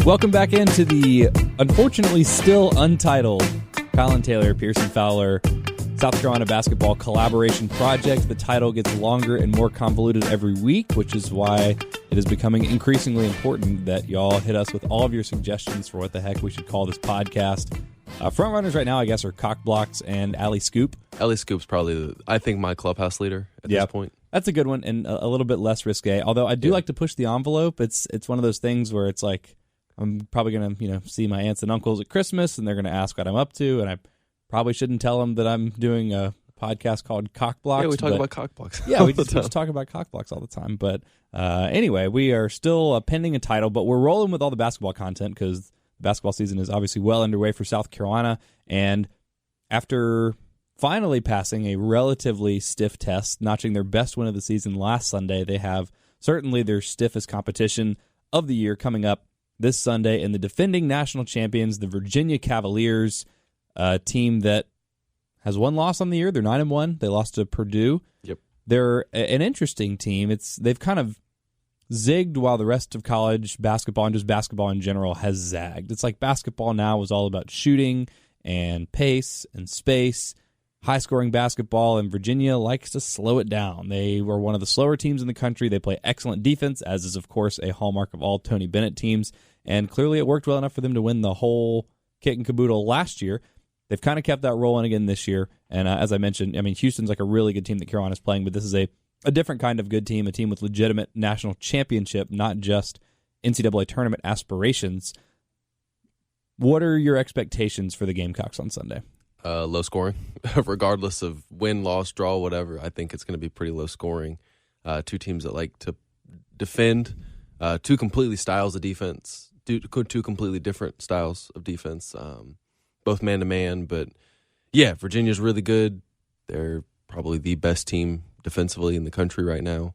Welcome back into the, unfortunately, still untitled Colin Taylor, Pearson Fowler, South Carolina basketball collaboration project. The title gets longer and more convoluted every week, which is why it is becoming increasingly important that y'all hit us with all of your suggestions for what the heck we should call this podcast. Front runners right now, I guess, are Cock Blocks and Alley Scoop. Alley Scoop's probably, I think, my clubhouse leader at this point. That's a good one and a little bit less risque. Although I do like to push the envelope. It's one of those things where it's like, I'm probably going to see my aunts and uncles at Christmas, and they're going to ask what I'm up to, and I probably shouldn't tell them that I'm doing a podcast called Cock Blocks. Yeah, we talk about cock blocks. Yeah, we just talk about cock blocks all the time. But anyway, we are still pending a title, but we're rolling with all the basketball content because the basketball season is obviously well underway for South Carolina, and after finally passing a relatively stiff test, notching their best win of the season last Sunday, they have certainly their stiffest competition of the year coming up this Sunday, and the defending national champions, the Virginia Cavaliers, a team that has one loss on the year. They're 9-1. They lost to Purdue. Yep. They're an interesting team. They've kind of zigged while the rest of college basketball and just basketball in general has zagged. It's like basketball now is all about shooting and pace and space, high-scoring basketball, and Virginia likes to slow it down. They were one of the slower teams in the country. They play excellent defense, as is, of course, a hallmark of all Tony Bennett teams, and clearly it worked well enough for them to win the whole kit and caboodle last year. They've kind of kept that rolling again this year, and as I mentioned, Houston's like a really good team that Carolina's playing, but this is a different kind of good team, a team with legitimate national championship, not just NCAA tournament aspirations. What are your expectations for the Gamecocks on Sunday? Low scoring, regardless of win, loss, draw, whatever. I think it's going to be pretty low scoring. Two teams that like to defend, two completely styles of defense, two completely different styles of defense, both man-to-man. But, yeah, Virginia's really good. They're probably the best team defensively in the country right now,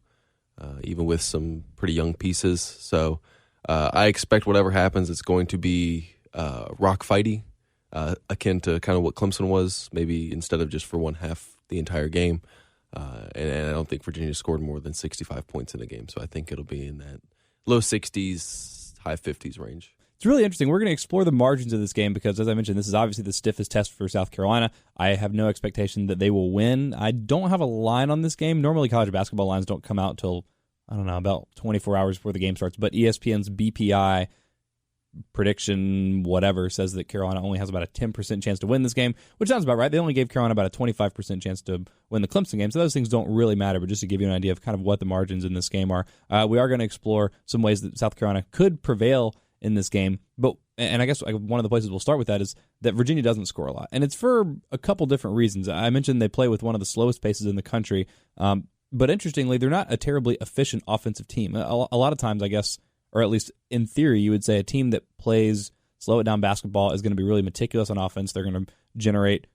even with some pretty young pieces. So I expect whatever happens, it's going to be rock fighty. Akin to kind of what Clemson was, maybe instead of just for one half the entire game. And I don't think Virginia scored more than 65 points in a game, so I think it'll be in that low 60s, high 50s range. It's really interesting. We're going to explore the margins of this game because, as I mentioned, this is obviously the stiffest test for South Carolina. I have no expectation that they will win. I don't have a line on this game. Normally, college basketball lines don't come out till, about 24 hours before the game starts, but ESPN's BPI prediction whatever says that Carolina only has about a 10% chance to win this game, which sounds about right. They only gave Carolina about a 25% chance to win the Clemson game, so those things don't really matter, but just to give you an idea of kind of what the margins in this game are, we are going to explore some ways that South Carolina could prevail in this game, and I guess one of the places we'll start with that is that Virginia doesn't score a lot, and it's for a couple different reasons. I mentioned they play with one of the slowest paces in the country, but interestingly, they're not a terribly efficient offensive team. A lot of times, I guess, or at least in theory, you would say a team that plays slow-it-down basketball is going to be really meticulous on offense. They're going to generate,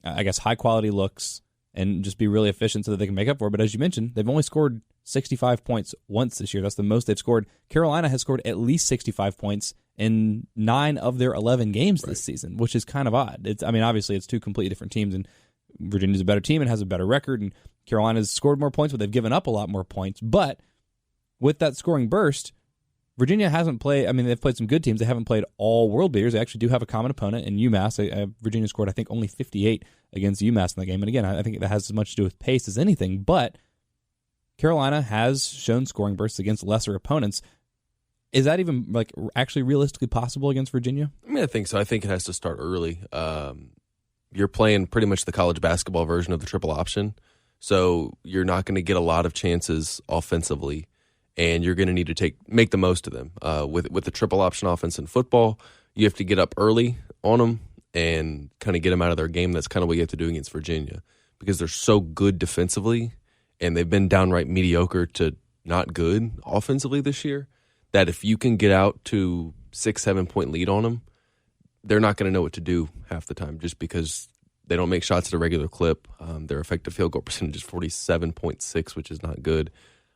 high-quality looks and just be really efficient so that they can make up for it. But as you mentioned, they've only scored 65 points once this year. That's the most they've scored. Carolina has scored at least 65 points in 9 of their 11 games this season, which is kind of odd. Obviously, it's two completely different teams, and Virginia's a better team and has a better record, and Carolina's scored more points, but they've given up a lot more points. But with that scoring burst, Virginia hasn't played, they've played some good teams. They haven't played all world beaters. They actually do have a common opponent in UMass. Virginia scored, I think, only 58 against UMass in the game. And again, I think that has as much to do with pace as anything. But Carolina has shown scoring bursts against lesser opponents. Is that even actually realistically possible against Virginia? I think so. I think it has to start early. You're playing pretty much the college basketball version of the triple option. So you're not going to get a lot of chances offensively, and you're going to need to make the most of them. With the triple option offense in football, you have to get up early on them and kind of get them out of their game. That's kind of what you have to do against Virginia because they're so good defensively, and they've been downright mediocre to not good offensively this year, that if you can get out to 6-7 point lead on them, they're not going to know what to do half the time just because they don't make shots at a regular clip. Their effective field goal percentage is 47.6, which is not good.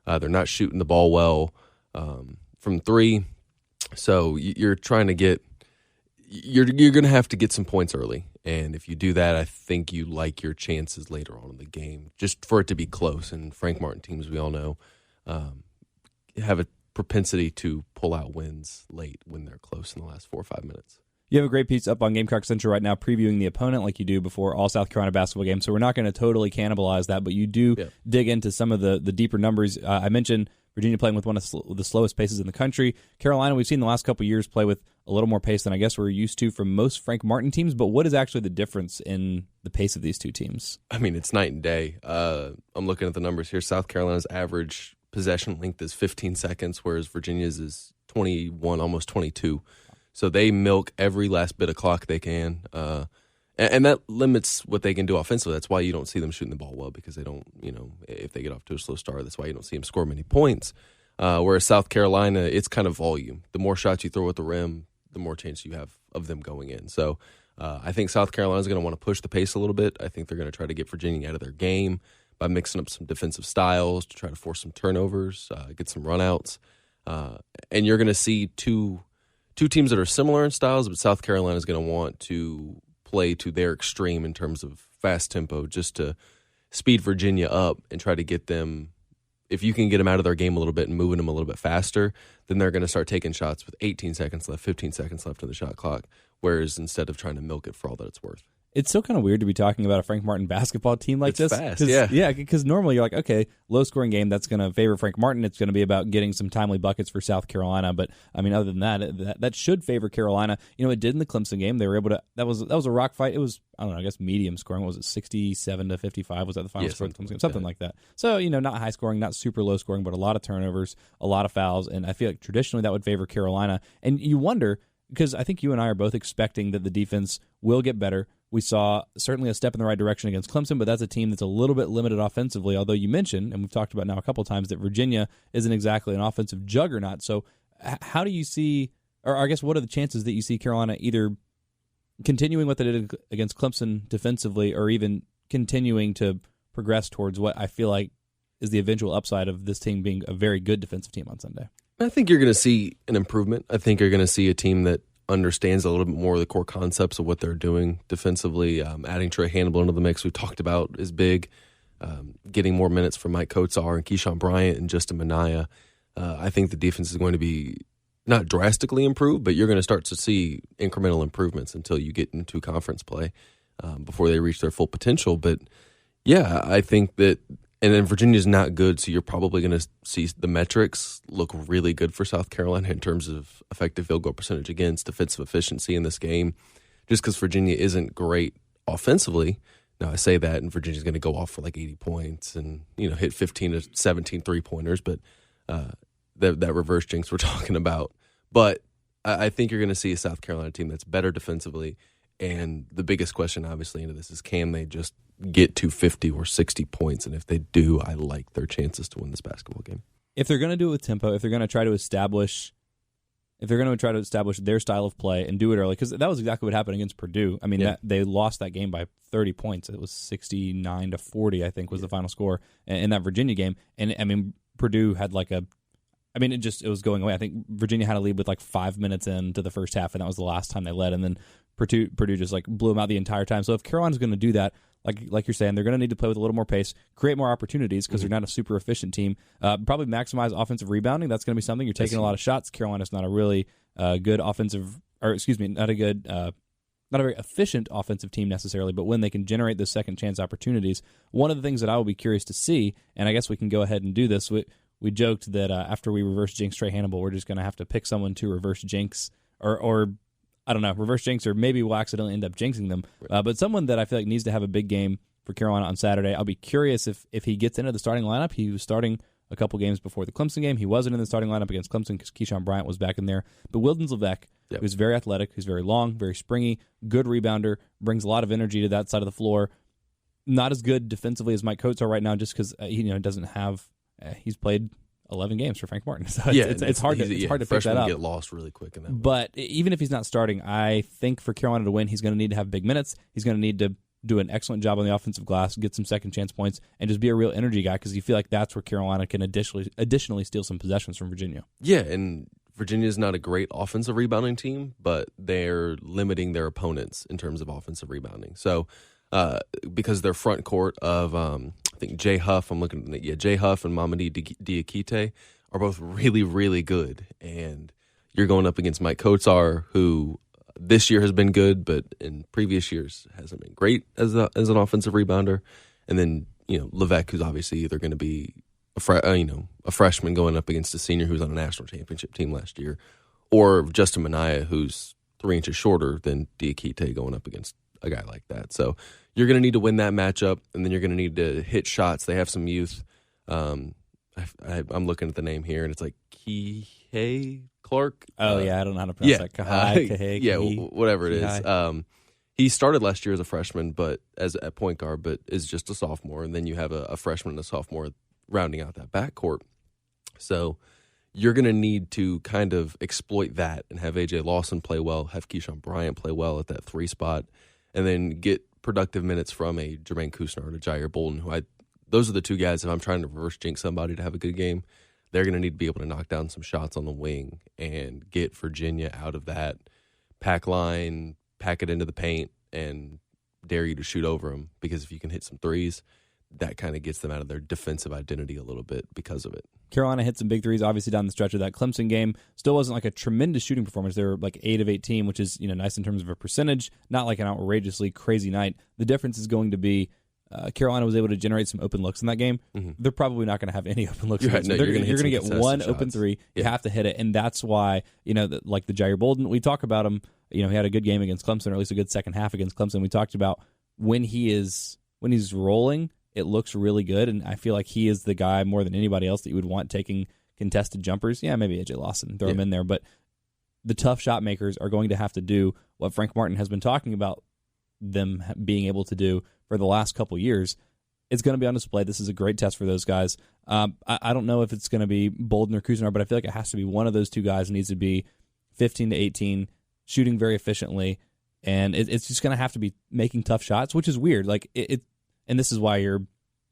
They're not shooting the ball well from three. So you're trying to you're going to have to get some points early. And if you do that, I think you like your chances later on in the game, just for it to be close. And Frank Martin teams, we all know, have a propensity to pull out wins late when they're close in the last 4 or 5 minutes. You have a great piece up on Gamecock Central right now previewing the opponent like you do before all South Carolina basketball games, so we're not going to totally cannibalize that, but you do dig into some of the deeper numbers. I mentioned Virginia playing with one of the slowest paces in the country. Carolina, we've seen the last couple of years play with a little more pace than I guess we're used to from most Frank Martin teams, but what is actually the difference in the pace of these two teams? I mean, it's night and day. I'm looking at the numbers here. South Carolina's average possession length is 15 seconds, whereas Virginia's is 21, almost 22. So they milk every last bit of clock they can, and that limits what they can do offensively. That's why you don't see them shooting the ball well, because they don't, if they get off to a slow start, that's why you don't see them score many points. Whereas South Carolina, it's kind of volume. The more shots you throw at the rim, the more chance you have of them going in. So I think South Carolina's going to want to push the pace a little bit. I think they're going to try to get Virginia out of their game by mixing up some defensive styles to try to force some turnovers, get some runouts. And you're going to see two teams that are similar in styles, but South Carolina is going to want to play to their extreme in terms of fast tempo just to speed Virginia up and try to get them. If you can get them out of their game a little bit and moving them a little bit faster, then they're going to start taking shots with 18 seconds left, 15 seconds left in the shot clock, whereas instead of trying to milk it for all that it's worth. It's still kind of weird to be talking about a Frank Martin basketball team like this. Fast, yeah. Yeah, because normally you're like, okay, low-scoring game, that's going to favor Frank Martin. It's going to be about getting some timely buckets for South Carolina. But, I mean, other than that should favor Carolina. It did in the Clemson game. They were able to – that was a rock fight. It was, I don't know, I guess medium scoring. What was it, 67-55? Was that the final score of the Clemson game? Something like that. So, not high scoring, not super low scoring, but a lot of turnovers, a lot of fouls. And I feel like traditionally that would favor Carolina. And you wonder – because I think you and I are both expecting that the defense will get better. We saw certainly a step in the right direction against Clemson, but that's a team that's a little bit limited offensively, although you mentioned, and we've talked about now a couple of times, that Virginia isn't exactly an offensive juggernaut. So how do you see, or I guess what are the chances that you see Carolina either continuing what they did against Clemson defensively or even continuing to progress towards what I feel like is the eventual upside of this team being a very good defensive team on Sunday? I think you're going to see an improvement. I think you're going to see a team that understands a little bit more of the core concepts of what they're doing defensively. Adding Trey Hannibal into the mix we talked about is big. Getting more minutes from Mike Kotsar and Keyshawn Bryant and Justin Minaya. I think the defense is going to be not drastically improved, but you're going to start to see incremental improvements until you get into conference play before they reach their full potential. But, yeah, I think that – and then Virginia's not good, so you're probably going to see the metrics look really good for South Carolina in terms of effective field goal percentage against, defensive efficiency in this game, just because Virginia isn't great offensively. Now, I say that, and Virginia's going to go off for like 80 points and hit 15 to 17 three-pointers, but that reverse jinx we're talking about. But I think you're going to see a South Carolina team that's better defensively, and the biggest question, obviously, into this is can they just get to 50 or 60 points, and if they do, I like their chances to win this basketball game. If they're going to do it with tempo, if they're going to try to establish their style of play and do it early, because that was exactly what happened against Purdue. I mean, they lost that game by 30 points. It was 69-40, I think, was the final score in that Virginia game. And I mean, Purdue had it was going away. I think Virginia had a lead with like 5 minutes into the first half, and that was the last time they led. And then Purdue just like blew them out the entire time. So if Carolina's going to do that, like you're saying, they're going to need to play with a little more pace, create more opportunities because they're not a super efficient team. Probably maximize offensive rebounding. That's going to be something. You're taking a lot of shots. Carolina's not a really good offensive, not a very efficient offensive team necessarily, but when they can generate those second chance opportunities, one of the things that I will be curious to see, and I guess we can go ahead and do this, we joked that after we reverse jinx Trey Hannibal, we're just going to have to pick someone to reverse jinx or I don't know, reverse jinx, or maybe we'll accidentally end up jinxing them. But someone that I feel like needs to have a big game for Carolina on Saturday. I'll be curious if he gets into the starting lineup. He was starting a couple games before the Clemson game. He wasn't in the starting lineup against Clemson because Keyshawn Bryant was back in there. But Wildens Levesque, who's very athletic, who's very long, very springy, good rebounder, brings a lot of energy to that side of the floor. Not as good defensively as Mike Kotsar right now, just because he doesn't have. He's played 11 games for Frank Martin, so it's hard to pick that up. Get lost really quick in that. But even if he's not starting, I think for Carolina to win, he's going to need to have big minutes. He's going to need to do an excellent job on the offensive glass, get some second chance points, and just be a real energy guy because you feel like that's where Carolina can additionally steal some possessions from Virginia. Yeah, and Virginia's not a great offensive rebounding team, but they're limiting their opponents in terms of offensive rebounding. So because their front court of I think Jay Huff, Jay Huff and Mamadi Diakite are both really, really good. And you're going up against Mike Kotsar, who this year has been good, but in previous years hasn't been great as an offensive rebounder. And then, Levesque, who's obviously either going to be a freshman going up against a senior who's on a national championship team last year, or Justin Minaya, who's 3 inches shorter than Diakite going up against a guy like that. So you're going to need to win that matchup, and then you're going to need to hit shots. They have some youth. I'm looking at the name here, and it's like Kihei Clark. Oh, I don't know how to pronounce that. Kahai, whatever it is. He started last year as a freshman, but as a point guard, but is just a sophomore. And then you have a freshman and a sophomore rounding out that backcourt. So you're going to need to kind of exploit that and have A.J. Lawson play well, have Keyshawn Bryant play well at that 3 spot, and then get productive minutes from a Jermaine Couisnard or Jair Bolden, those are the 2 guys, if I'm trying to reverse jinx somebody to have a good game, they're going to need to be able to knock down some shots on the wing and get Virginia out of that pack line, pack it into the paint, and dare you to shoot over them, because if you can hit some threes, that kind of gets them out of their defensive identity a little bit because of it. Carolina hit some big threes, obviously, down the stretch of that Clemson game. Still wasn't like a tremendous shooting performance. They were like 8 of 18, which is nice in terms of a percentage, not like an outrageously crazy night. The difference is going to be Carolina was able to generate some open looks in that game. Mm-hmm. They're probably not going to have any open looks. You're going to get one open three. You have to hit it, and that's why like the Jair Bolden. We talk about him. He had a good game against Clemson, or at least a good second half against Clemson. We talked about when he's rolling, it looks really good, and I feel like he is the guy more than anybody else that you would want taking contested jumpers. Yeah, maybe A.J. Lawson, throw him in there, but the tough shot makers are going to have to do what Frank Martin has been talking about them being able to do for the last couple years. It's going to be on display. This is a great test for those guys. I don't know if it's going to be Bolden or Couisnard, but I feel like it has to be one of those 2 guys. It needs to be 15 to 18, shooting very efficiently, and it's just going to have to be making tough shots, which is weird. Like and this is why you're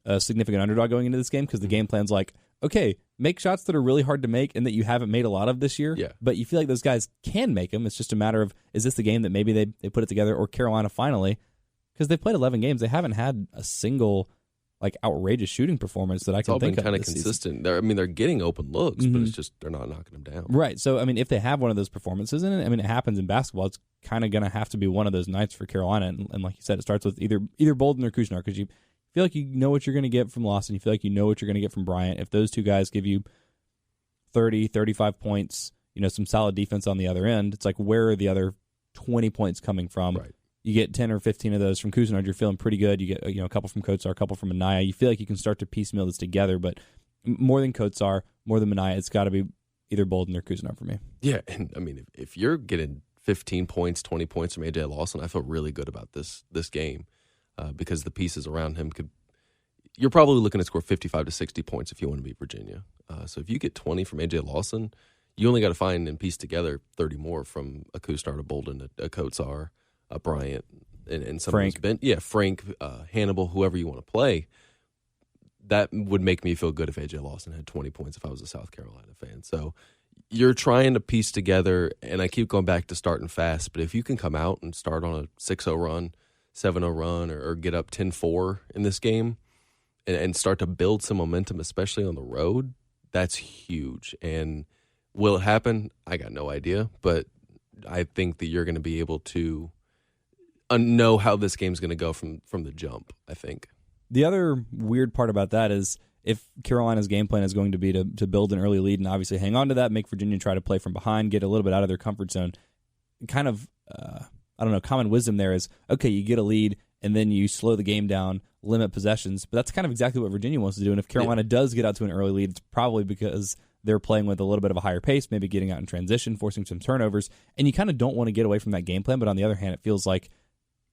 a significant underdog going into this game, because the game plan's like, okay, make shots that are really hard to make and that you haven't made a lot of this year, but you feel like those guys can make them. It's just a matter of, is this the game that maybe they put it together, or Carolina finally, because they've played 11 games, they haven't had a single like outrageous shooting performance that I can think of. It's all been kind of consistent. They're getting open looks, but it's just they're not knocking them down. Right. So, if they have one of those performances, and it happens in basketball, it's kind of going to have to be one of those nights for Carolina. And like you said, it starts with either Bolden or Couisnard, because you feel like you know what you're going to get from Lawson. You feel like you know what you're going to get from Bryant. If those 2 guys give you 30, 35 points, some solid defense on the other end, it's like, where are the other 20 points coming from? Right. You get 10 or 15 of those from Couisnard, you're feeling pretty good. You get a couple from Kotsar, a couple from Minaya. You feel like you can start to piecemeal this together, but more than Kotsar, more than Minaya, it's got to be either Bolden or Couisnard for me. Yeah, and if you're getting 15 points, 20 points from A.J. Lawson, I feel really good about this game because the pieces around him you're probably looking to score 55 to 60 points if you want to beat Virginia. So if you get 20 from A.J. Lawson, you only got to find and piece together 30 more from a Couisnard, a Bolden, a Kotsar, a Bryant, and some Frank. of those Frank, Hannibal, whoever you want to play. That would make me feel good if A.J. Lawson had 20 points if I was a South Carolina fan. So you're trying to piece together, and I keep going back to starting fast, but if you can come out and start on a 6-0 run, 7-0 run, or get up 10-4 in this game and start to build some momentum, especially on the road, that's huge. And will it happen? I got no idea, but I think that you're going to be able to know how this game's going to go from the jump, I think. The other weird part about that is if Carolina's game plan is going to be to build an early lead and obviously hang on to that, make Virginia try to play from behind, get a little bit out of their comfort zone, kind of, common wisdom there is, okay, you get a lead and then you slow the game down, limit possessions, but that's kind of exactly what Virginia wants to do. And if Carolina does get out to an early lead, it's probably because they're playing with a little bit of a higher pace, maybe getting out in transition, forcing some turnovers, and you kind of don't want to get away from that game plan, but on the other hand, it feels like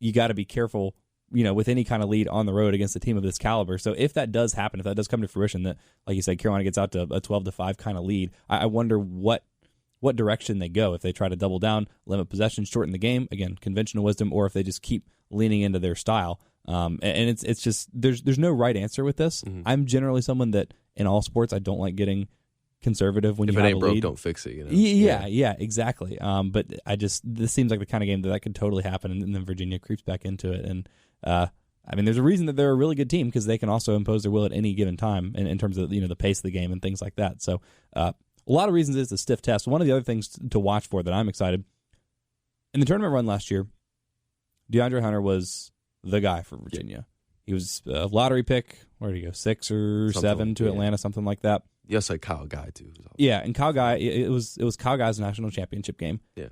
you got to be careful, with any kind of lead on the road against a team of this caliber. So if that does happen, if that does come to fruition, that, like you said, Carolina gets out to a 12-5 kind of lead, I wonder what direction they go, if they try to double down, limit possession, shorten the game, again, conventional wisdom, or if they just keep leaning into their style. And it's just, there's no right answer with this. Mm-hmm. I'm generally someone that, in all sports, I don't like getting conservative when if you have a lead. If it ain't broke, don't fix it. Yeah, exactly. But this seems like the kind of game that could totally happen, and then Virginia creeps back into it. And I mean, there's a reason that they're a really good team because they can also impose their will at any given time in terms of the pace of the game and things like that. So a lot of reasons it's a stiff test. One of the other things to watch for that I'm excited, in the tournament run last year, DeAndre Hunter was the guy for Virginia. He was a lottery pick. Where did he go? 6 or 7 to Atlanta, something like that. Yes, like Kyle Guy too. Yeah, and Kyle Guy, it was Kyle Guy's national championship game. Yeah.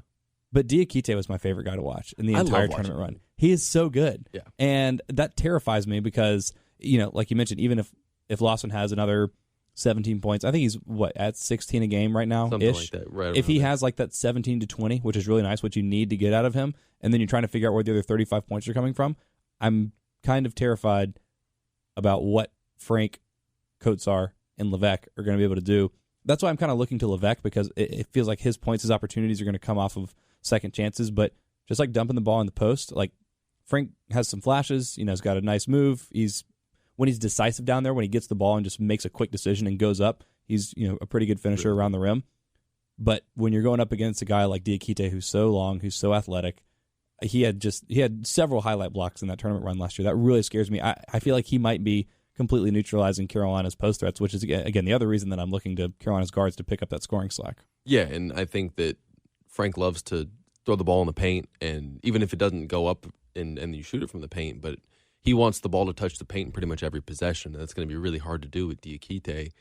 But Diakite was my favorite guy to watch in the entire tournament run. He is so good. Yeah. And that terrifies me because, like you mentioned, even if Lawson has another 17 points, I think he's, at 16 a game right now? Something like that. Right. If he has like that 17 to 20, which is really nice, what you need to get out of him, and then you're trying to figure out where the other 35 points are coming from, I'm kind of terrified about what Frank, Kotsar, and Levesque are going to be able to do. That's why I'm kind of looking to Levesque because it feels like his points, his opportunities are going to come off of second chances, but just like dumping the ball in the post, like Frank has some flashes, he's got a nice move. When he's decisive down there, when he gets the ball and just makes a quick decision and goes up, he's a pretty good finisher around the rim. But when you're going up against a guy like Diakite, who's so long, who's so athletic, he had several highlight blocks in that tournament run last year. That really scares me. I feel like he might be completely neutralizing Carolina's post threats, which is, again, the other reason that I'm looking to Carolina's guards to pick up that scoring slack. Yeah, and I think that Frank loves to throw the ball in the paint, and even if it doesn't go up and you shoot it from the paint, but he wants the ball to touch the paint in pretty much every possession. And that's going to be really hard to do with Diakite.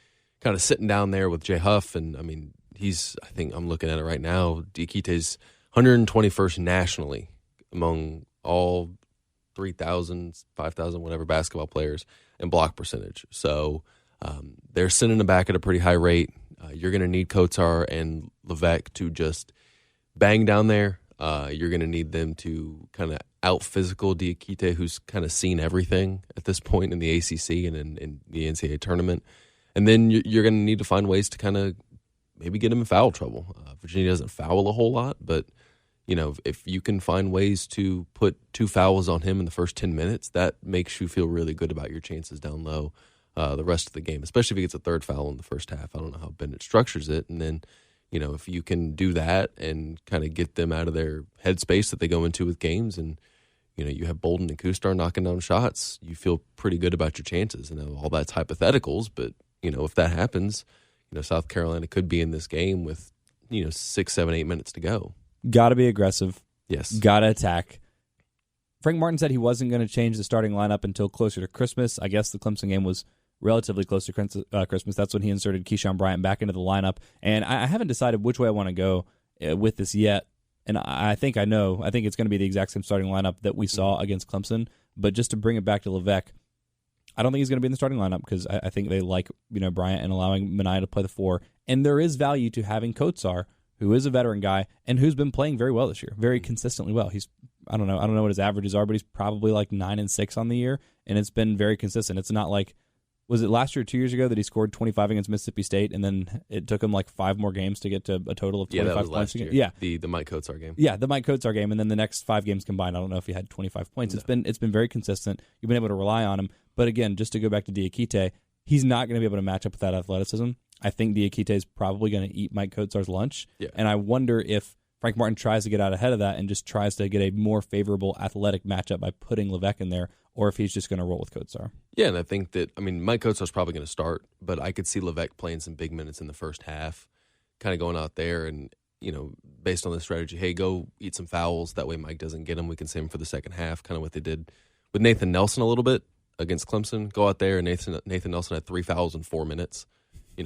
Kind of sitting down there with Jay Huff, and I mean, I think I'm looking at it right now, Diakite's 121st nationally among all 3,000, 5,000, whatever basketball players in block percentage. So they're sending him back at a pretty high rate. You're going to need Kotsar and Levesque to just bang down there. You're going to need them to kind of out-physical Diakite, who's kind of seen everything at this point in the ACC and in the NCAA tournament. And then you're going to need to find ways to kind of maybe get him in foul trouble. Virginia doesn't foul a whole lot, but if you can find ways to put 2 fouls on him in the first 10 minutes, that makes you feel really good about your chances down low the rest of the game, especially if he gets a 3rd foul in the first half. I don't know how Bennett structures it. And then, if you can do that and kind of get them out of their headspace that they go into with games and, you have Bolden and Kustar knocking down shots, you feel pretty good about your chances. And all that's hypotheticals, but, if that happens, South Carolina could be in this game with, 6, 7, 8 minutes to go. Got to be aggressive. Yes. Got to attack. Frank Martin said he wasn't going to change the starting lineup until closer to Christmas. I guess the Clemson game was relatively close to Christmas. That's when he inserted Keyshawn Bryant back into the lineup. And I haven't decided which way I want to go with this yet. And I think I know. I think it's going to be the exact same starting lineup that we saw against Clemson. But just to bring it back to Levesque, I don't think he's going to be in the starting lineup because I think they like Bryant and allowing Minaya to play the 4. And there is value to having Kotsar, who is a veteran guy and who's been playing very well this year, very consistently well. I don't know what his averages are, but he's probably like 9 and 6 on the year, and it's been very consistent. It's not like, was it last year or 2 years ago that he scored 25 against Mississippi State, and then it took him like 5 more games to get to a total of 25 that was points? last year. Yeah, the Mike Kotsar game. Yeah, the Mike Kotsar game, and then the next 5 games combined, I don't know if he had 25 points. No. It's been very consistent. You've been able to rely on him, but again, just to go back to Diakite, he's not going to be able to match up with that athleticism. I think Diakite is probably going to eat Mike Kotsar's lunch, and I wonder if Frank Martin tries to get out ahead of that and just tries to get a more favorable athletic matchup by putting Levesque in there, or if he's just going to roll with Kotsar. Yeah, and I think that, Mike Kotsar's probably going to start, but I could see Levesque playing some big minutes in the first half, kind of going out there and, based on the strategy, hey, go eat some fouls. That way Mike doesn't get them. We can save him for the second half, kind of what they did with Nathan Nelson a little bit against Clemson. Go out there, and Nathan Nelson had 3 fouls in 4 minutes.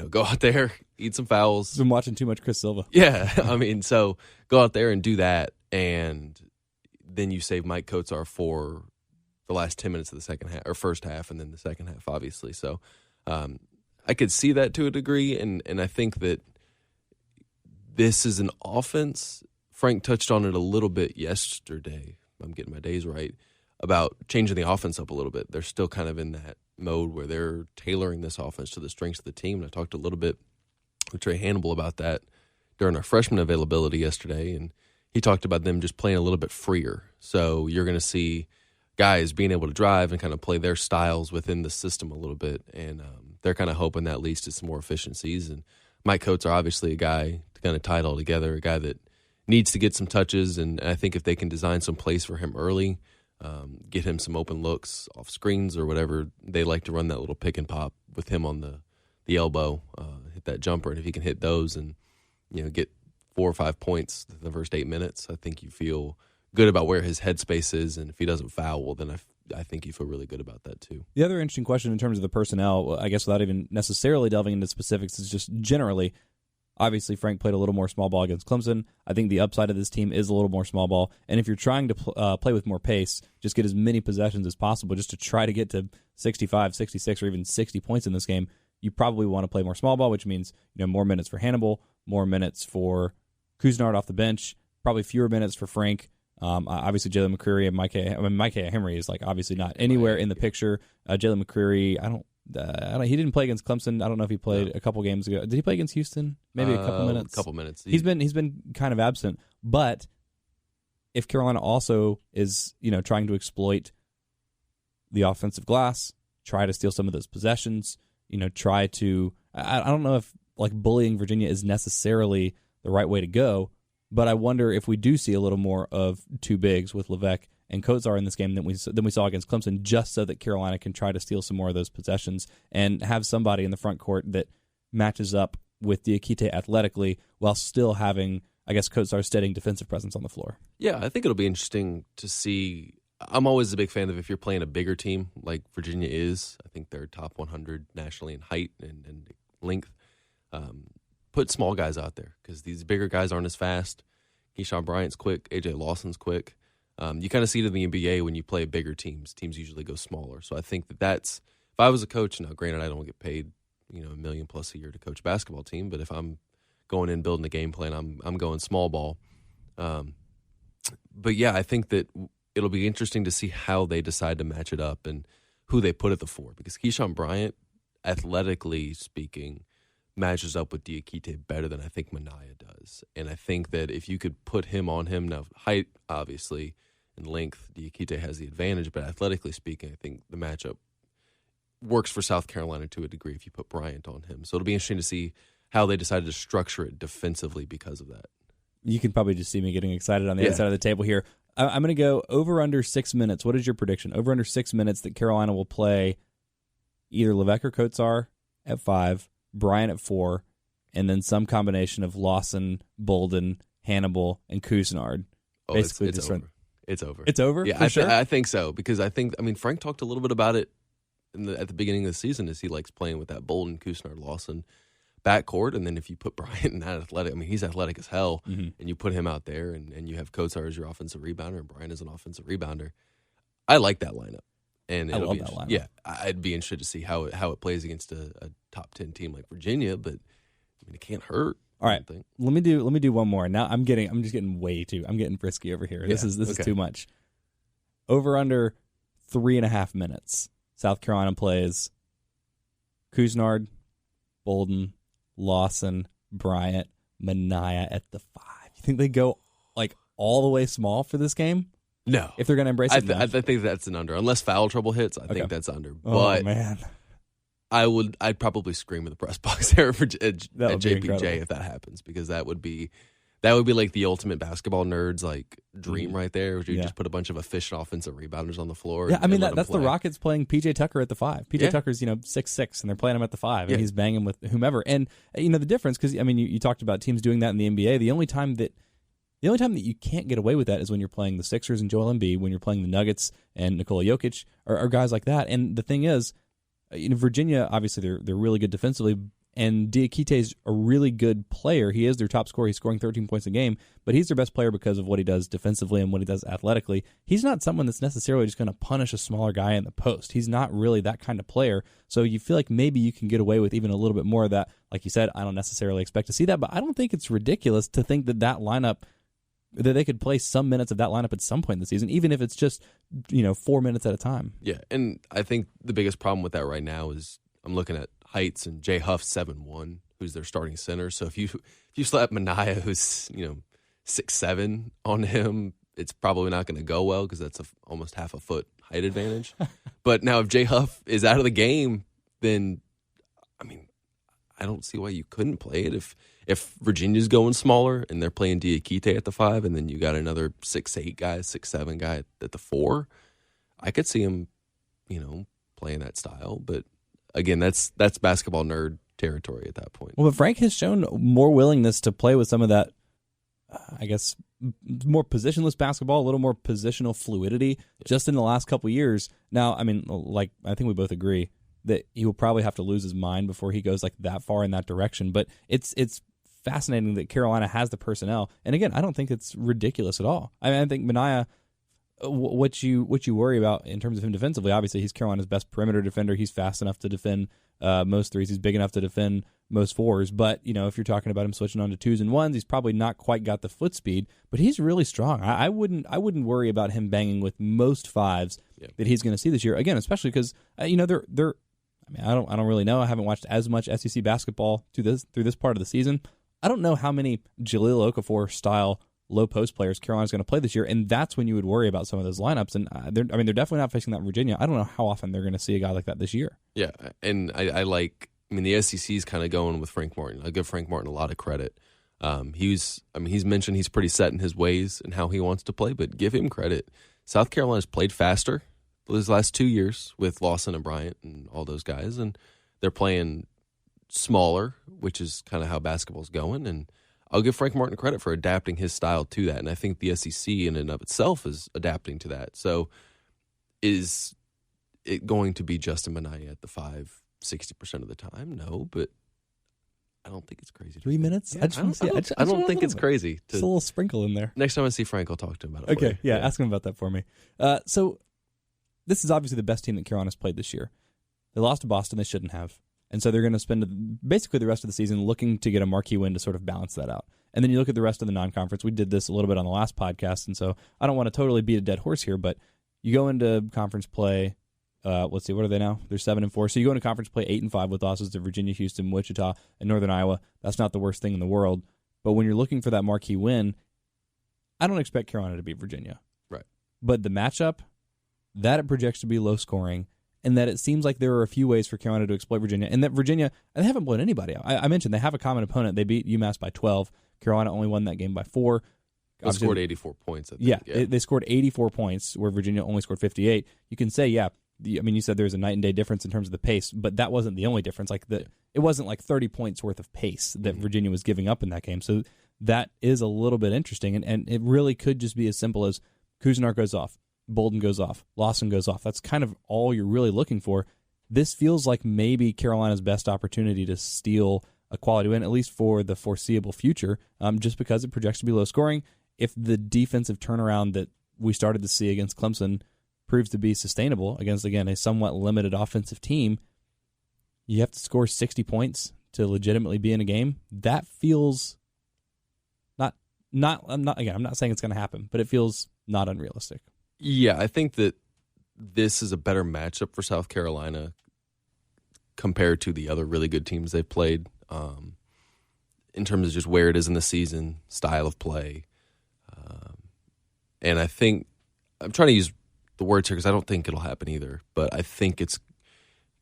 Go out there, eat some fouls. I've been watching too much Chris Silva. Yeah, so go out there and do that, and then you save Mike Kotsar for the last 10 minutes of the second half, or first half, and then the second half, obviously. So I could see that to a degree, and I think that this is an offense. Frank touched on it a little bit yesterday. I'm getting my days right, about changing the offense up a little bit. They're still kind of in that mode where they're tailoring this offense to the strengths of the team. And I talked a little bit with Trey Hannibal about that during our freshman availability yesterday, and he talked about them just playing a little bit freer. So you're going to see guys being able to drive and kind of play their styles within the system a little bit, and they're kind of hoping that leads to some more efficiencies. And Mike Coates are obviously a guy to kind of tie it all together, a guy that needs to get some touches, and I think if they can design some plays for him early, get him some open looks off screens or whatever. They like to run that little pick and pop with him on the elbow, hit that jumper, and if he can hit those and get 4 or 5 points in the first 8 minutes, I think you feel good about where his headspace is, and if he doesn't foul, well, then I think you feel really good about that too. The other interesting question in terms of the personnel, I guess without even necessarily delving into specifics, is just generally, obviously Frank played a little more small ball against Clemson. I think the upside of this team is a little more small ball, and if you're trying to play with more pace, just get as many possessions as possible just to try to get to 65, 66, or even 60 points in this game, you probably want to play more small ball, which means more minutes for Hannibal, more minutes for Couisnard off the bench, probably fewer minutes for Frank. Obviously, Jalen McCreary and Micah Henry is obviously not anywhere in the picture. Jalen McCreary, I don't. He didn't play against Clemson. I don't know if he played a couple games ago. Did he play against Houston? Maybe a couple minutes. A couple minutes. He's been kind of absent. But if Carolina also is trying to exploit the offensive glass, try to steal some of those possessions, try to. I don't know if bullying Virginia is necessarily the right way to go. But I wonder if we do see a little more of two bigs with Levesque and Kotzar in this game than we saw against Clemson, just so that Carolina can try to steal some more of those possessions and have somebody in the front court that matches up with Diakite athletically while still having, I guess, Kotzar's steadying defensive presence on the floor. Yeah, I think it'll be interesting to see. I'm always a big fan of if you're playing a bigger team like Virginia is. I think they're top 100 nationally in height and length. Put small guys out there because these bigger guys aren't as fast. Keyshawn Bryant's quick. A.J. Lawson's quick. You kind of see it in the NBA when you play bigger teams. Teams usually go smaller. So I think that's if I was a coach. Now, granted, I don't get paid $1 million plus a year to coach a basketball team, but if I'm going in building a game plan, I'm going small ball. But yeah, I think that it'll be interesting to see how they decide to match it up and who they put at the 4 because Keyshawn Bryant, athletically speaking, matches up with Diakite better than I think Minaya does. And I think that if you could put him on him, now height, obviously, and length, Diakite has the advantage, but athletically speaking, I think the matchup works for South Carolina to a degree if you put Bryant on him. So it'll be interesting to see how they decided to structure it defensively because of that. You can probably just see me getting excited on the other side of the table here. I'm going to go over under 6 minutes. What is your prediction? Over under 6 minutes that Carolina will play either Levesque or Kotzar at 5, Bryant at 4, and then some combination of Lawson, Bolden, Hannibal, and Couisnard. Oh, basically, it's over. It's over. It's over? Yeah, sure? I think so because Frank talked a little bit about it at the beginning of the season as he likes playing with that Bolden, Couisnard, Lawson backcourt, and then if you put Bryant in that athletic, he's athletic as hell, and you put him out there, and you have Kotzar as your offensive rebounder, and Bryant as an offensive rebounder. I like that lineup. And I love that lineup. Yeah, I'd be interested to see how it plays against a top 10 team like Virginia, but it can't hurt. All right, let me do one more. Now I'm getting frisky over here. Yeah, this is too much. Over under 3.5 minutes. South Carolina plays Couisnard, Bolden, Lawson, Bryant, Minaya at the 5. You think they go all the way small for this game? No. If they're going to embrace it, I think that's an under. Unless foul trouble hits, I think that's under. Oh, man. I'd probably scream in the press box there at JPJ if that happens because that would be like the ultimate basketball nerds dream right there. Where you just put a bunch of efficient offensive rebounders on the floor. Yeah, that's the Rockets playing PJ Tucker at the 5. PJ Tucker's 6'6", and they're playing him at the 5, and he's banging with whomever. And the difference because you talked about teams doing that in the NBA. The only time that you can't get away with that is when you're playing the Sixers and Joel Embiid, when you're playing the Nuggets and Nikola Jokic, or guys like that. And the thing is, Virginia, obviously, they're really good defensively, and Diakite's a really good player. He is their top scorer. He's scoring 13 points a game, but he's their best player because of what he does defensively and what he does athletically. He's not someone that's necessarily just going to punish a smaller guy in the post. He's not really that kind of player. So you feel like maybe you can get away with even a little bit more of that. Like you said, I don't necessarily expect to see that, but I don't think it's ridiculous to think that lineup, that they could play some minutes of that lineup at some point in the season, even if it's just 4 minutes at a time. Yeah, and I think the biggest problem with that right now is I'm looking at heights and Jay Huff 7'1", who's their starting center. So if you slap Minaya, who's 6'7", on him, it's probably not going to go well because that's almost half a foot height advantage. But now if Jay Huff is out of the game, then I don't see why you couldn't play it if Virginia's going smaller and they're playing Diakite at the 5, and then you got another 6'8" guy, 6'7" guy at the 4. I could see him, playing that style. But again, that's basketball nerd territory at that point. Well, but Frank has shown more willingness to play with some of that, I guess, more positionless basketball, a little more positional fluidity just in the last couple of years. Now, I mean, like, I think we both agree that he will probably have to lose his mind before he goes like that far in that direction. But it's fascinating that Carolina has the personnel. And again, I don't think it's ridiculous at all. I mean, I think Minaya, what you worry about in terms of him defensively, obviously he's Carolina's best perimeter defender. He's fast enough to defend most threes. He's big enough to defend most fours. But, if you're talking about him switching on to twos and ones, he's probably not quite got the foot speed, but he's really strong. I wouldn't worry about him banging with most fives that he's going to see this year. Again, especially because, they're I mean, I don't really know. I haven't watched as much SEC basketball through this part of the season. I don't know how many Jahlil Okafor style low post players Carolina's going to play this year, and that's when you would worry about some of those lineups. And they're definitely not facing that in Virginia. I don't know how often they're going to see a guy like that this year. Yeah, and I mean, the SEC is kind of going with Frank Martin. I give Frank Martin a lot of credit. He's mentioned he's pretty set in his ways and how he wants to play, but give him credit. South Carolina's played faster those last 2 years with Lawson and Bryant and all those guys, and they're playing smaller, which is kind of how basketball's going. And I'll give Frank Martin credit for adapting his style to that, and I think the SEC in and of itself is adapting to that. So is it going to be Justin Minaya at the 5 60% of the time? No, but I don't think it's crazy. 3 minutes? Yeah, I don't think it's crazy. Just a little sprinkle in there. Next time I see Frank, I'll talk to him about it. Okay, yeah, ask him about that for me. So this is obviously the best team that Carolina's played this year. They lost to Boston. They shouldn't have. And so they're going to spend basically the rest of the season looking to get a marquee win to sort of balance that out. And then you look at the rest of the non-conference. We did this a little bit on the last podcast, and so I don't want to totally beat a dead horse here, but you go into conference play. Let's see, what are they now? They're 7-4. So you go into conference play 8-5 with losses to Virginia, Houston, Wichita, and Northern Iowa. That's not the worst thing in the world. But when you're looking for that marquee win, I don't expect Carolina to beat Virginia. Right. But the matchup, that it projects to be low scoring, and that it seems like there are a few ways for Carolina to exploit Virginia, and that Virginia, they haven't blown anybody out. I mentioned they have a common opponent. They beat UMass by 12. Carolina only won that game by 4. They scored 84 points, I think. Yeah. They scored 84 points, where Virginia only scored 58. You can say, you said there's a night and day difference in terms of the pace, but that wasn't the only difference. It wasn't like 30 points worth of pace that Virginia was giving up in that game. So that is a little bit interesting, and it really could just be as simple as Cousineau goes off, Bolden goes off, Lawson goes off. That's kind of all you're really looking for. This feels like maybe Carolina's best opportunity to steal a quality win, at least for the foreseeable future, just because it projects to be low scoring. If the defensive turnaround that we started to see against Clemson proves to be sustainable against, again, a somewhat limited offensive team, you have to score 60 points to legitimately be in a game. That feels I'm not saying it's going to happen, but it feels not unrealistic. Yeah, I think that this is a better matchup for South Carolina compared to the other really good teams they've played, in terms of just where it is in the season, style of play. And I think, I'm trying to use the words here because I don't think it'll happen either, but I think it's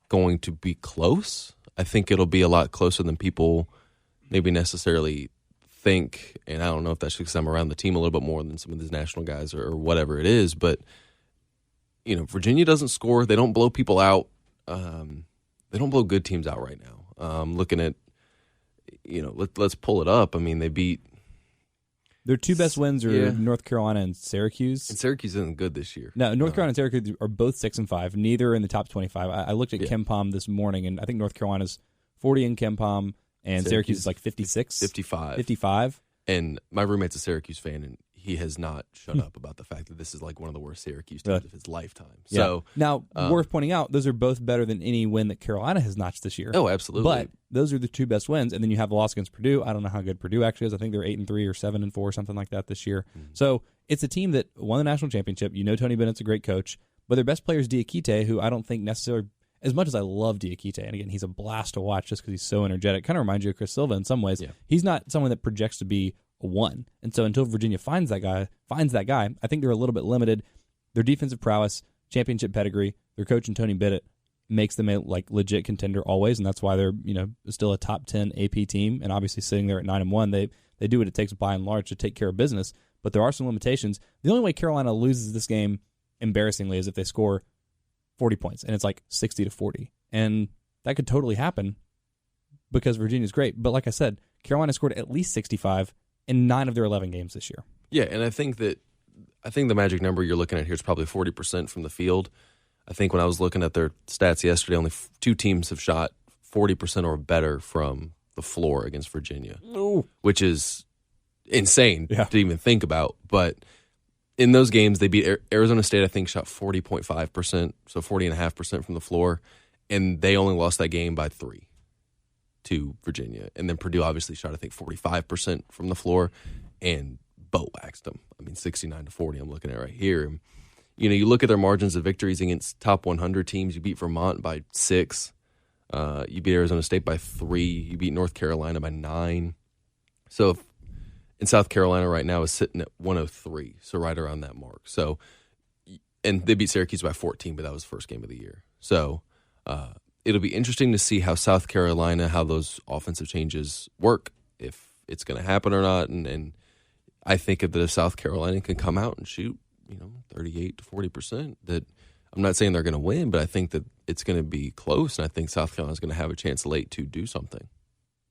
going to be close. I think it'll be a lot closer than people maybe necessarily think, and I don't know if that's because I'm around the team a little bit more than some of these national guys or whatever it is, but Virginia doesn't score. They don't blow people out. They don't blow good teams out right now. Looking at, let's pull it up. I mean, they beat. Their two best wins are North Carolina and Syracuse. And Syracuse isn't good this year. No, North Carolina and Syracuse are both 6-5. Neither in the top 25. I looked at KenPom this morning, and I think North Carolina's 40 in KenPom, and Syracuse is like 56. 55. And my roommate's a Syracuse fan, and he has not shut up about the fact that this is like one of the worst Syracuse teams of his lifetime. Yeah. So now, worth pointing out, those are both better than any win that Carolina has notched this year. Oh, absolutely. But those are the two best wins, and then you have the loss against Purdue. I don't know how good Purdue actually is. I think they're 8-3 or 7-4 or something like that this year. Mm-hmm. So it's a team that won the national championship. Tony Bennett's a great coach, but their best player is Diakite, who I don't think necessarily, as much as I love Diakite, and again, he's a blast to watch just because he's so energetic. Kind of reminds you of Chris Silva in some ways. Yeah. He's not someone that projects to be a 1. And so until Virginia finds that guy, I think they're a little bit limited. Their defensive prowess, championship pedigree, their coach and Tony Bennett makes them a legit contender always, and that's why they're still a top 10 AP team, and obviously sitting there at 9-1, they do what it takes by and large to take care of business. But there are some limitations. The only way Carolina loses this game embarrassingly is if they score 40 points and it's like 60-40. And that could totally happen because Virginia's great. But like I said, Carolina scored at least 65 in 9 of their 11 games this year. Yeah, and I think the magic number you're looking at here is probably 40% from the field. I think when I was looking at their stats yesterday, only 2 teams have shot 40% or better from the floor against Virginia, which is insane to even think about. But in those games, they beat Arizona State, I think, shot 40.5%, so 40.5% from the floor, and they only lost that game by 3 to Virginia. And then Purdue obviously shot, I think, 45% from the floor and boat-waxed them. I mean, 69-40 I'm looking at right here. You look at their margins of victories against top 100 teams. You beat Vermont by 6. You beat Arizona State by 3. You beat North Carolina by 9. So in South Carolina right now is sitting at 103, so right around that mark. So, and they beat Syracuse by 14, but that was the first game of the year. So it'll be interesting to see how South Carolina, how those offensive changes work, if it's going to happen or not. And I think if South Carolina can come out and shoot, 38 to 40%, that I'm not saying they're going to win, but I think that it's going to be close, and I think South Carolina's going to have a chance late to do something.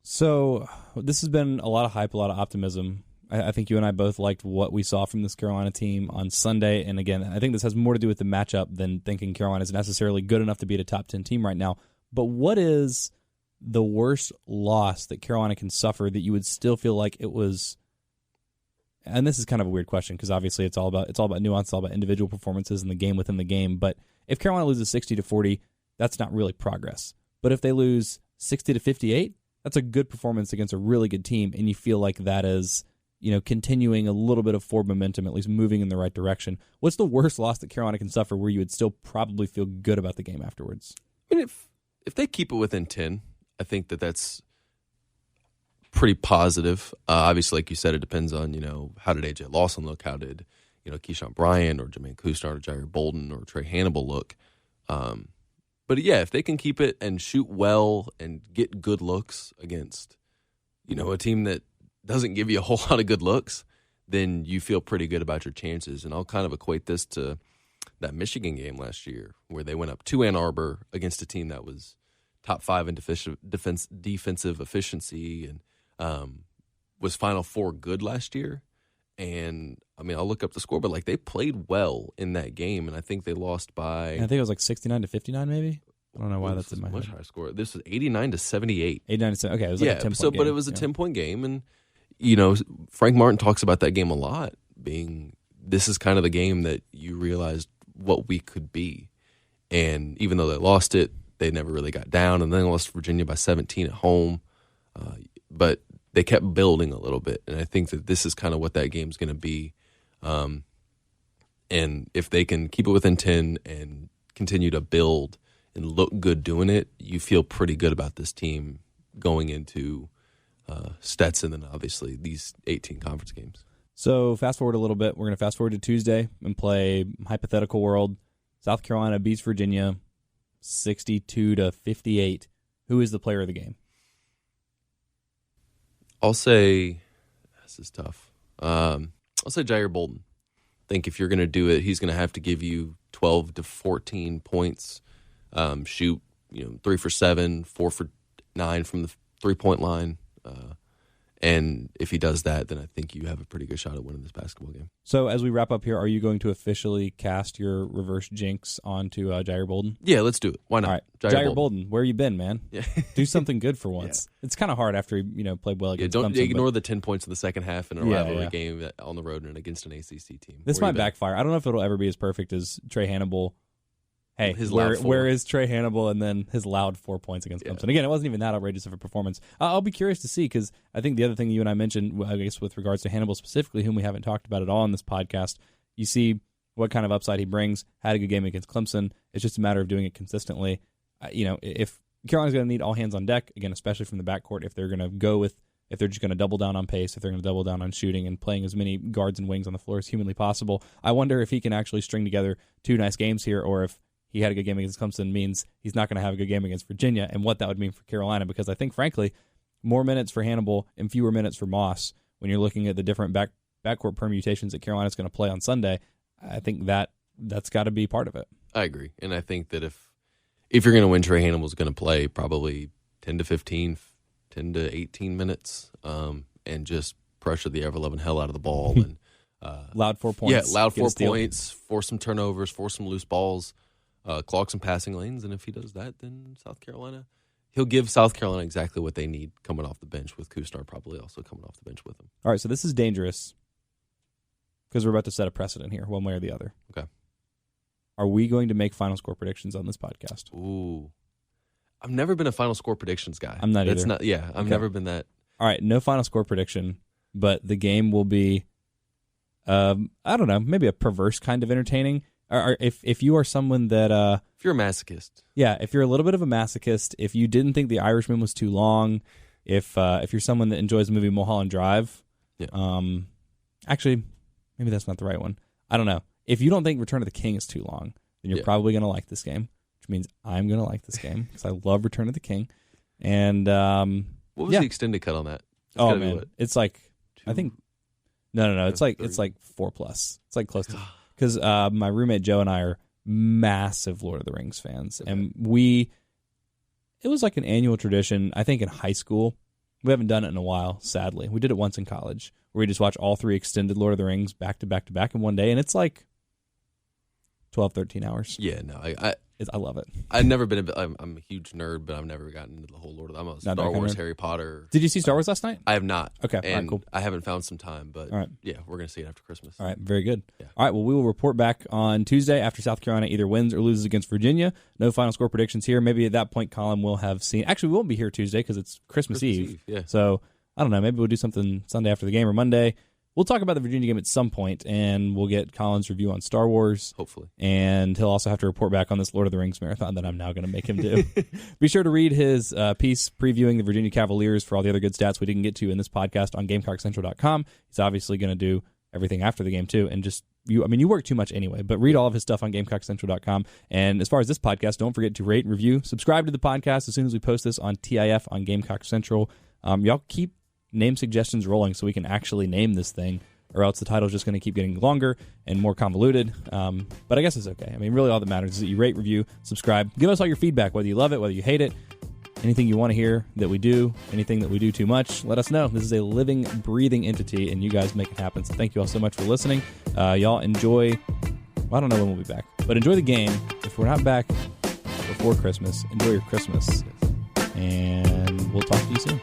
So this has been a lot of hype, a lot of optimism. I think you and I both liked what we saw from this Carolina team on Sunday. And again, I think this has more to do with the matchup than thinking Carolina is necessarily good enough to beat a top 10 team right now. But what is the worst loss that Carolina can suffer that you would still feel like it was? And this is kind of a weird question because obviously it's all about nuance, it's all about individual performances and the game within the game. But if Carolina loses 60-40, that's not really progress. But if they lose 60-58, that's a good performance against a really good team, and you feel like that is, continuing a little bit of forward momentum, at least moving in the right direction. What's the worst loss that Carolina can suffer where you would still probably feel good about the game afterwards? I mean, if they keep it within 10, I think that's pretty positive. Obviously, like you said, it depends on, how did A.J. Lawson look? How did, Keyshawn Bryant or Jermaine Couisnart or Jair Bolden or Trey Hannibal look? But yeah, if they can keep it and shoot well and get good looks against, a team that doesn't give you a whole lot of good looks, then you feel pretty good about your chances. And I'll kind of equate this to that Michigan game last year where they went up to Ann Arbor against a team that was top 5 in defensive efficiency and was Final Four good last year. And, I'll look up the score, but, they played well in that game, and I think they lost by... I think it was 69-59 maybe? I don't know why that's in my head. Much higher score. This was 89-78. 89-78. Okay, it was a 10-point game. But it was a 10-point game, and, Frank Martin talks about that game a lot, being this is kind of the game that you realized what we could be. And even though they lost it, they never really got down, and then they lost Virginia by 17 at home. But they kept building a little bit, and I think that this is kind of what that game's going to be. And if they can keep it within 10 and continue to build and look good doing it, you feel pretty good about this team going into Stetson and obviously these 18 conference games. So fast forward a little bit. We're going to fast forward to Tuesday and play hypothetical world. South Carolina beats Virginia 62-58. Who is the player of the game? I'll say this is tough. I'll say Jair Bolden. I think if you're going to do it, he's going to have to give you 12 to 14 points. Shoot, 3 for 7, 4 for 9 from the 3-point line. And if he does that, then I think you have a pretty good shot at winning this basketball game. So as we wrap up here, are you going to officially cast your reverse jinx onto Jair Bolden? Yeah, let's do it. Why not? All right. Jair Bolden, where you been, man? Yeah. Do something good for once. Yeah. It's kind of hard after he played well against don't Clemson, ignore the 10 points in the second half in a rivalry game on the road and against an ACC team. This might backfire. I don't know if it'll ever be as perfect as Trey Hannibal. Hey, where is Trey Hannibal and then his loud 4 points against Clemson? Again, it wasn't even that outrageous of a performance. I'll be curious to see because I think the other thing you and I mentioned, I guess with regards to Hannibal specifically, whom we haven't talked about at all in this podcast, you see what kind of upside he brings, had a good game against Clemson. It's just a matter of doing it consistently. If Carolina's going to need all hands on deck, again, especially from the backcourt, if they're just going to double down on pace, if they're going to double down on shooting and playing as many guards and wings on the floor as humanly possible, I wonder if he can actually string together 2 nice games here or if he had a good game against Clemson means he's not going to have a good game against Virginia and what that would mean for Carolina because I think, frankly, more minutes for Hannibal and fewer minutes for Moss when you're looking at the different backcourt permutations that Carolina's going to play on Sunday, I think that that's got to be part of it. I agree. And I think that if you're going to win, Trey Hannibal's going to play probably 10 to 15, 10 to 18 minutes and just pressure the ever-loving hell out of the ball. And loud 4 points. Yeah, loud 4 points, force some turnovers, force some loose balls, clog some passing lanes. And if he does that, then he'll give South Carolina exactly what they need coming off the bench, with Kustar probably also coming off the bench with him. All right, so this is dangerous because we're about to set a precedent here, one way or the other. Okay. Are we going to make final score predictions on this podcast? Ooh. I've never been a final score predictions guy. I'm not either. I've never been that. All right, no final score prediction, but the game will be, I don't know, maybe a perverse kind of entertaining. Or if you are someone that... if you're a masochist. Yeah, if you're a little bit of a masochist, if you didn't think The Irishman was too long, if you're someone that enjoys the movie Mulholland Drive, actually, maybe that's not the right one. I don't know. If you don't think Return of the King is too long, then you're probably going to like this game, which means I'm going to like this game because I love Return of the King. And what was the extended cut on that? Man, it's like I think no. It's like 4+. It's like close to because my roommate Joe and I are massive Lord of the Rings fans, and it was like an annual tradition. I think in high school, we haven't done it in a while. Sadly, we did it once in college, where we just watch all 3 extended Lord of the Rings back to back to back in one day, and it's like 12, 13 hours. Yeah, no, I love it. I've never been I'm a huge nerd, but I've never gotten into the whole Lord of the... I'm a Star Wars, Harry Potter. Did you see Star Wars last night? I have not. Okay, and all right, cool. I haven't found some time, but all right. Yeah, we're going to see it after Christmas. All right, very good. Yeah. All right, well, we will report back on Tuesday after South Carolina either wins or loses against Virginia. No final score predictions here. Maybe at that point, Colin will have seen... Actually, we won't be here Tuesday because it's Christmas Eve. Yeah. So, I don't know, maybe we'll do something Sunday after the game or Monday. We'll talk about the Virginia game at some point, and we'll get Colin's review on Star Wars. Hopefully. And he'll also have to report back on this Lord of the Rings marathon that I'm now going to make him do. Be sure to read his piece previewing the Virginia Cavaliers for all the other good stats we didn't get to in this podcast on GamecockCentral.com. He's obviously going to do everything after the game, too. And just, you work too much anyway, but read all of his stuff on GamecockCentral.com. And as far as this podcast, don't forget to rate and review. Subscribe to the podcast as soon as we post this on TIF on Gamecock Central. Y'all keep name suggestions rolling so we can actually name this thing, or else the title's just going to keep getting longer and more convoluted. But I guess it's okay. I mean, really all that matters is that you rate, review, subscribe. Give us all your feedback, whether you love it, whether you hate it, anything you want to hear that we do, anything that we do too much, let us know. This is a living, breathing entity, and you guys make it happen. So thank you all so much for listening. Y'all enjoy... Well, I don't know when we'll be back, but enjoy the game. If we're not back before Christmas, enjoy your Christmas. And we'll talk to you soon.